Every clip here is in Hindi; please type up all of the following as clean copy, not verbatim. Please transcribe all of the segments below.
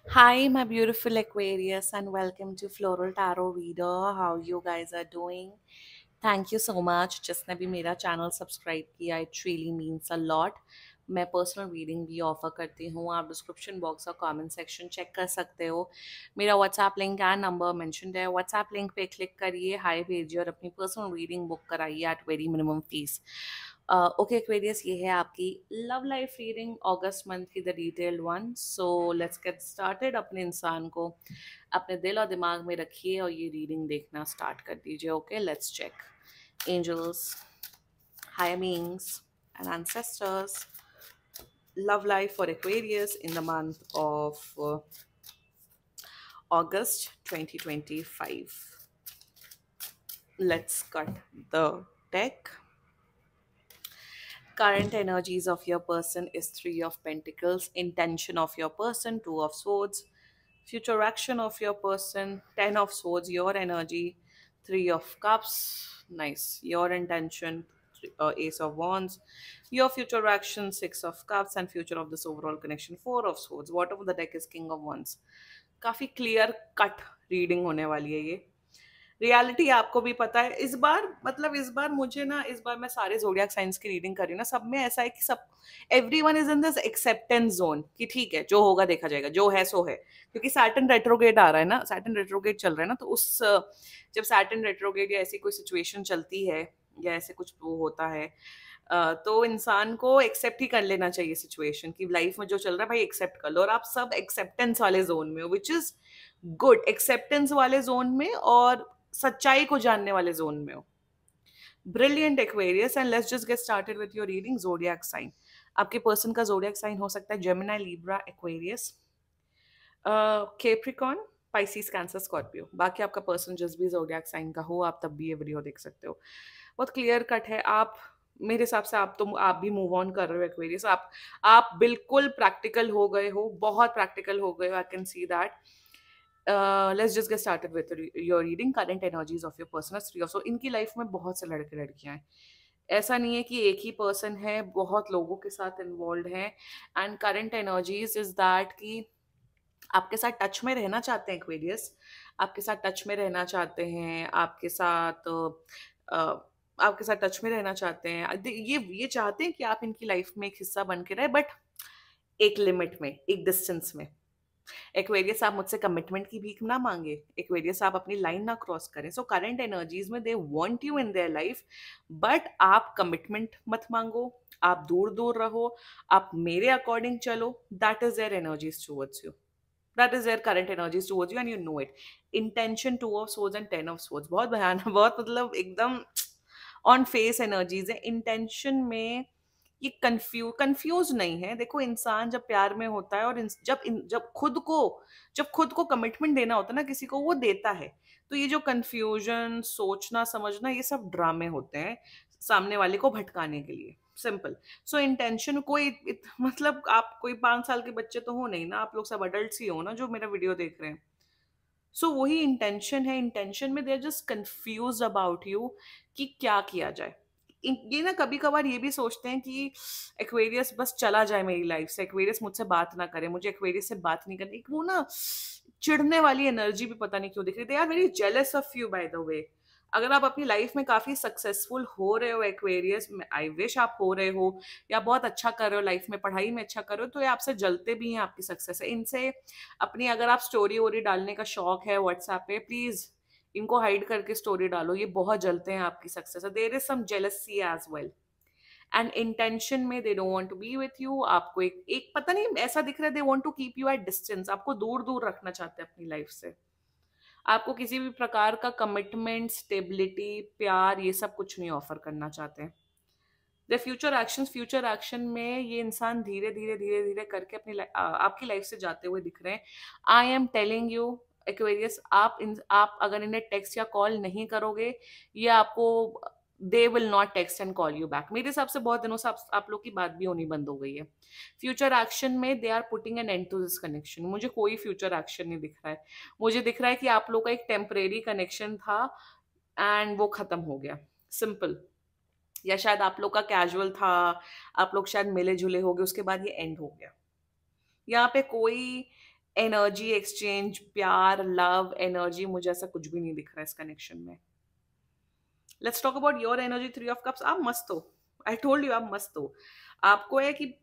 Hi, my beautiful Aquarius, and welcome to Floral Tarot Reader. How you guys are doing? Thank you so much. जिसने भी मेरा चैनल सब्सक्राइब किया, it really means a lot. मैं पर्सनल रीडिंग भी ऑफर करती हूँ. आप डिस्क्रिप्शन बॉक्स और कमेंट सेक्शन चेक कर सकते हो. मेरा WhatsApp link and number mentioned है. व्हाट्सएप लिंक पे क्लिक करिए, हाय भेजिए और अपनी पर्सनल रीडिंग बुक कराइए at very minimum fee. Okay Aquarius, ये है आपकी love life reading August month की, the detailed one. So let's get started. अपने इंसान को अपने दिल और दिमाग में रखिए और ये रीडिंग देखना स्टार्ट कर दीजिए. Okay, let's check. Angels, higher beings, and ancestors. Love life for Aquarius in the month of August 2025. Let's cut the deck. Current energies of your person is Three of Pentacles. Intention of your person, Two of Swords. Future action of your person, Ten of Swords. Your energy, Three of Cups. Nice. Your intention, Ace of Wands. Your future action, Six of Cups. And future of this overall connection, Four of Swords. Bottom of the deck is King of Wands. काफी क्लियर कट रीडिंग होने वाली है ये. रियलिटी आपको भी पता है. इस बार मतलब इस बार मुझे ना, इस बार मैं सारे जोडियाक साइंस की रीडिंग कर रही हूँ ना, सब में ऐसा है कि सब everyone is in this acceptance zone कि ठीक है, जो होगा देखा जाएगा, जो है सो है. क्योंकि सैटर्न रेट्रोगेट आ रहा है ना, सैटर्न रेट्रोगेट चल रहा है ना, तो उस जब सैटर्न रेट्रोगेट या ऐसी कोई सिचुएशन चलती है या ऐसे कुछ वो होता है, तो इंसान को एक्सेप्ट ही कर लेना चाहिए सिचुएशन की. लाइफ में जो चल रहा है भाई एक्सेप्ट कर लो. और आप सब एक्सेप्टेंस वाले जोन में हो, विच इज गुड. एक्सेप्टेंस वाले जोन में और सच्चाई को जानने वाले जोन में हो. Brilliant Aquarius. And let's just get started with your reading. Zodiac sign. आपके पर्सन का जोडियाक साइन हो सकता है Gemini, Libra, Aquarius, Capricorn, Pisces, Cancer, Scorpio. बाकी आपका पर्सन जिस भी जोडियाक साइन का हो, आप तब भी ये वीडियो देख सकते हो. बहुत क्लियर कट है. आप मेरे हिसाब से आप भी मूव ऑन कर रहे हो एक्वेरियस. आप बिल्कुल प्रैक्टिकल हो गए हो, बहुत प्रैक्टिकल हो गए हो. I can see that. Let's just get started with your reading. Current energies of your person. Three off. So इनकी लाइफ में बहुत से लड़के लड़कियां हैं. ऐसा नहीं है कि एक ही पर्सन है, बहुत लोगों के साथ इन्वॉल्व हैं. And current energies is that कि आपके साथ टच में रहना चाहते हैं एक्वेरियस. आपके साथ टच में रहना चाहते हैं. अ, आपके साथ टच में रहना चाहते हैं. ये चाहते हैं कि आप इनकी लाइफ में एक हिस्सा बन के रहे, बट एक लिमिट में, एक डिस्टेंस में. एक्वेरियस, आप मुझसे कमिटमेंट की भीख ना मांगे. एक्वेरियस, आप अपनी लाइन ना क्रॉस करें. सो करंट एनर्जीज में they want you in their life, but आप कमिटमेंट मत मांगो. आप दूर दूर रहो. आप मेरे अकॉर्डिंग चलो. That is their energies towards you. That is their current energies towards you and you know it. Intention, Two of Swords and Ten of Swords. बहुत भयानक, बहुत मतलब एकदम ऑन फेस एनर्जीज है. इंटेंशन में ये कंफ्यूज नहीं है. देखो, इंसान जब प्यार में होता है और जब खुद को कमिटमेंट देना होता है ना किसी को, वो देता है. तो ये जो कंफ्यूजन, सोचना समझना, ये सब ड्रामे होते हैं सामने वाले को भटकाने के लिए. सिंपल. सो इंटेंशन मतलब आप कोई 5 साल के बच्चे तो हो नहीं ना, आप लोग सब अडल्ट ही हो ना जो मेरा वीडियो देख रहे हैं. सो वही इंटेंशन है. इंटेंशन में they are just confuse about you कि क्या किया जाए. ये ना कभी कभार ये भी सोचते हैं कि एक्वेरियस बस चला जाए मेरी लाइफ से, एक्वेरियस मुझसे बात ना करे, मुझे एक्वेरियस से बात नहीं करनी. वो ना चिढ़ने वाली एनर्जी भी पता नहीं क्यों दिख रही. They are very jealous of you by the way. अगर आप अपनी लाइफ में काफी सक्सेसफुल हो रहे हो एक्वेरियस, आई विश आप हो रहे हो, या बहुत अच्छा कर रहे हो लाइफ में, पढ़ाई में अच्छा कर रहे हो, तो ये आपसे जलते भी हैं आपकी सक्सेस है. इनसे अपनी, अगर आप स्टोरी वोरी डालने का शौक है व्हाट्सएप पे, प्लीज इनको हाइड करके स्टोरी डालो. ये बहुत जलते हैं आपकी success. There is some jealousy as well. And intention में they don't want to be with you. आपको एक पता नहीं ऐसा दिख रहा है, they want to keep you at distance. आपको दूर दूर रखना चाहते हैं अपनी लाइफ से. आपको किसी भी प्रकार का कमिटमेंट, स्टेबिलिटी, प्यार, ये सब कुछ नहीं ऑफर करना चाहते हैं. द फ्यूचर एक्शन में ये इंसान धीरे धीरे धीरे धीरे करके आपकी लाइफ से जाते हुए दिख रहे हैं. I am telling you Aquarius, आप अगर इन्हें टेक्स्ट या कॉल नहीं करोगे, ये आपको, they will not text and call you back. मेरे हिसाब से बहुत दिनों से आप लोग की बात भी होनी बंद हो गई है. फ्यूचर एक्शन में they are putting an end to this connection. मुझे कोई फ्यूचर एक्शन नहीं दिख रहा है. मुझे दिख रहा है कि आप लोग का एक टेम्परेरी कनेक्शन था एंड वो खत्म हो गया. सिंपल. या शायद आप लोग का कैजुअल था, आप लोग शायद मिले जुले हो गए, उसके बाद ये एंड हो गया. यहाँ पे कोई एनर्जी एक्सचेंज, प्यार, लव, एनर्जी, मुझे ऐसा कुछ भी नहीं दिख रहा है इस कनेक्शन में। Let's talk about your energy, three of cups. आप मस्त हो, आई टोल्ड यू आप मस्त हो। आपको है कि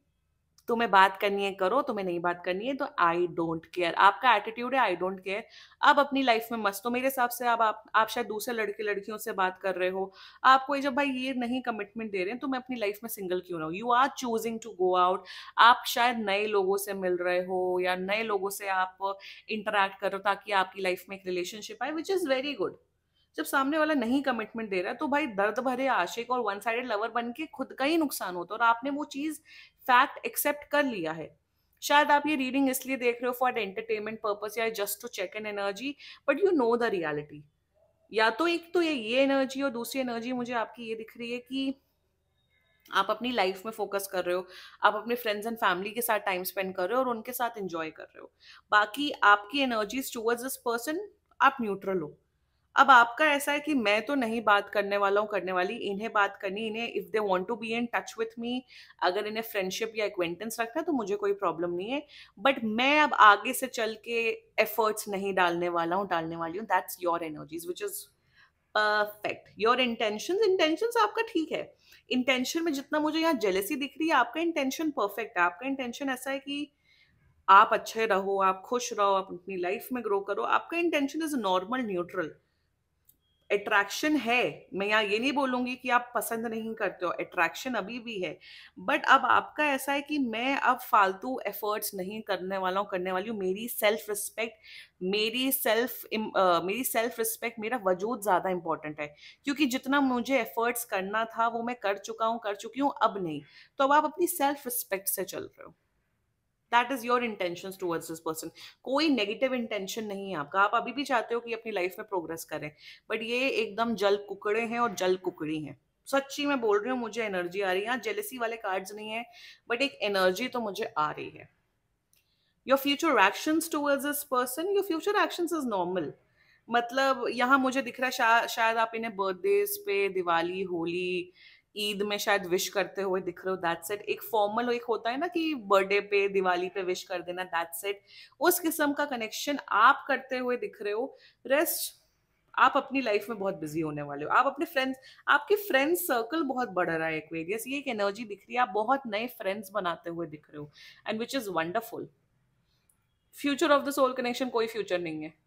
तुम्हें बात करनी है करो, तुम्हें नहीं बात करनी है तो आई डोंट केयर, आपका एटीट्यूड है आई डोंट केयर। आप अपनी लाइफ में मस्त हो मेरे हिसाब से। अब आप शायद दूसरे लड़के लड़कियों से बात कर रहे हो, आपको जब भाई ये नहीं कमिटमेंट दे रहे हैं तो मैं अपनी लाइफ में सिंगल क्यों ना हो। You are choosing to go out, आप शायद नए लोगों से मिल रहे हो या नए लोगों से आप इंटरेक्ट कर रहे हो ताकि आपकी लाइफ में एक रिलेशनशिप आए, विच इज वेरी गुड। जब सामने वाला नहीं कमिटमेंट दे रहा है तो भाई दर्द भरे आशिक और वन साइडेड लवर बन के खुद का ही नुकसान होता है, और आपने वो चीज फैक्ट एक्सेप्ट कर लिया है। शायद आप ये रीडिंग इसलिए देख रहे हो फॉर एंटरटेनमेंट पर्पस या just to check an energy, but you know the reality. या तो एक तो ये एनर्जी, और दूसरी एनर्जी मुझे आपकी ये दिख रही है कि आप अपनी लाइफ में फोकस कर रहे हो, आप अपने फ्रेंड्स एंड फैमिली के साथ टाइम स्पेंड कर रहे हो और उनके साथ एंजॉय कर रहे हो। बाकी आपकी एनर्जीज टुवर्ड्स दिस पर्सन, आप न्यूट्रल हो। अब आपका ऐसा है कि मैं तो नहीं बात करने वाला हूँ, करने वाली, इन्हें बात करनी, इन्हें if they want to be in touch with me, अगर इन्हें फ्रेंडशिप या एक्वेंटेंस रखना है तो मुझे कोई प्रॉब्लम नहीं है। बट मैं अब आगे से चल के एफर्ट्स नहीं डालने वाला हूँ, डालने वाली हूँ। That's your energies which is perfect. Your intentions, intentions आपका ठीक है। इंटेंशन में जितना मुझे यहाँ जेलेसी दिख रही है, आपका इंटेंशन परफेक्ट है। आपका इंटेंशन ऐसा है कि आप अच्छे रहो, आप खुश रहो, आप अपनी लाइफ में ग्रो करो। आपका intention is normal, neutral. Attraction है, मैं यहाँ ये नहीं बोलूंगी कि आप पसंद नहीं करते हो, अट्रैक्शन अभी भी है। बट अब आपका ऐसा है कि मैं अब फालतू एफर्ट्स नहीं करने वाला हूँ, करने वाली हूँ। मेरी सेल्फ रिस्पेक्ट, मेरी सेल्फ रिस्पेक्ट, मेरा वजूद ज्यादा इंपॉर्टेंट है। क्योंकि जितना मुझे एफर्ट्स करना था वो मैं कर चुका हूँ, कर चुकी हूँ, अब नहीं। तो अब आप अपनी सेल्फ रिस्पेक्ट से चल रहे हो। That is your intention towards this person. कोई नेगेटिव इंटेंशन नहीं है आपका, आप अभी भी चाहते हो कि अपनी लाइफ में प्रोग्रेस करें। बट ये एकदम जल कुकड़े हैं और जल कुकड़ी हैं। सच्ची मैं बोल रही हूँ, मुझे एनर्जी आ रही है। यहाँ जेलेसी वाले कार्ड्स नहीं है, बट एक एनर्जी तो मुझे आ रही है। Your future actions towards this person, your future actions is normal. मतलब यहाँ मुझे दिख रहा है शायद आप इन्हें बर्थडेज पे, दिवाली, होली, ईद में शायद विश करते हुए दिख रहे हो। That's it. एक फॉर्मल एक होता है ना कि बर्थडे पे, दिवाली पे विश कर देना, दैट्स इट। उस किस्म का कनेक्शन आप करते हुए दिख रहे हो। रेस्ट, आप अपनी लाइफ में बहुत बिजी होने वाले हो। आप अपने फ्रेंड्स, आपके फ्रेंड्स सर्कल बहुत बढ़ रहा है एक्वेरियस, ये एक एनर्जी दिख रही है। आप बहुत नए फ्रेंड्स बनाते हुए दिख रहे हो, and which is wonderful. Future of the soul connection, कोई फ्यूचर नहीं है।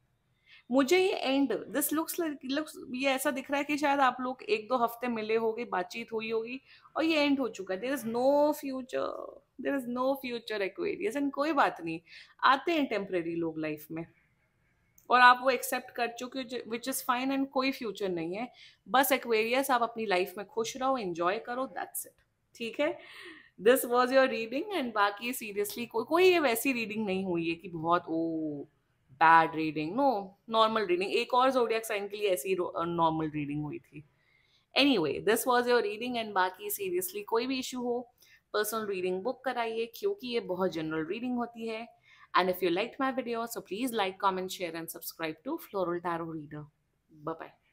मुझे ये एंड, दिस लुक्स ये ऐसा दिख रहा है कि शायद आप लोग एक दो हफ्ते मिले होगे, बातचीत हुई होगी, और ये एंड हो चुका है। There is no future, there is no future Aquarius. And कोई बात नहीं, आते हैं टेम्परेरी लोग लाइफ में, और आप वो एक्सेप्ट कर चुके हो, विच इज फाइन। एंड कोई फ्यूचर नहीं है। बस एक्वेरियस, आप अपनी लाइफ में खुश रहो, एंजॉय करो, दैट्स इट। ठीक है, this was your reading. And बाकी सीरियसली कोई ये वैसी रीडिंग नहीं हुई है कि बहुत oh bad reading, no, normal reading. एक और जोडियक साइन के लिए ऐसी नॉर्मल रीडिंग हुई थी। Anyway, this was your reading. And बाकी सीरियसली कोई भी इशू हो, पर्सनल रीडिंग बुक कराइए, क्योंकि ये बहुत जनरल रीडिंग होती है। And if you liked my video, so please like, comment, share, and subscribe to Floral Tarot Reader. Bye bye.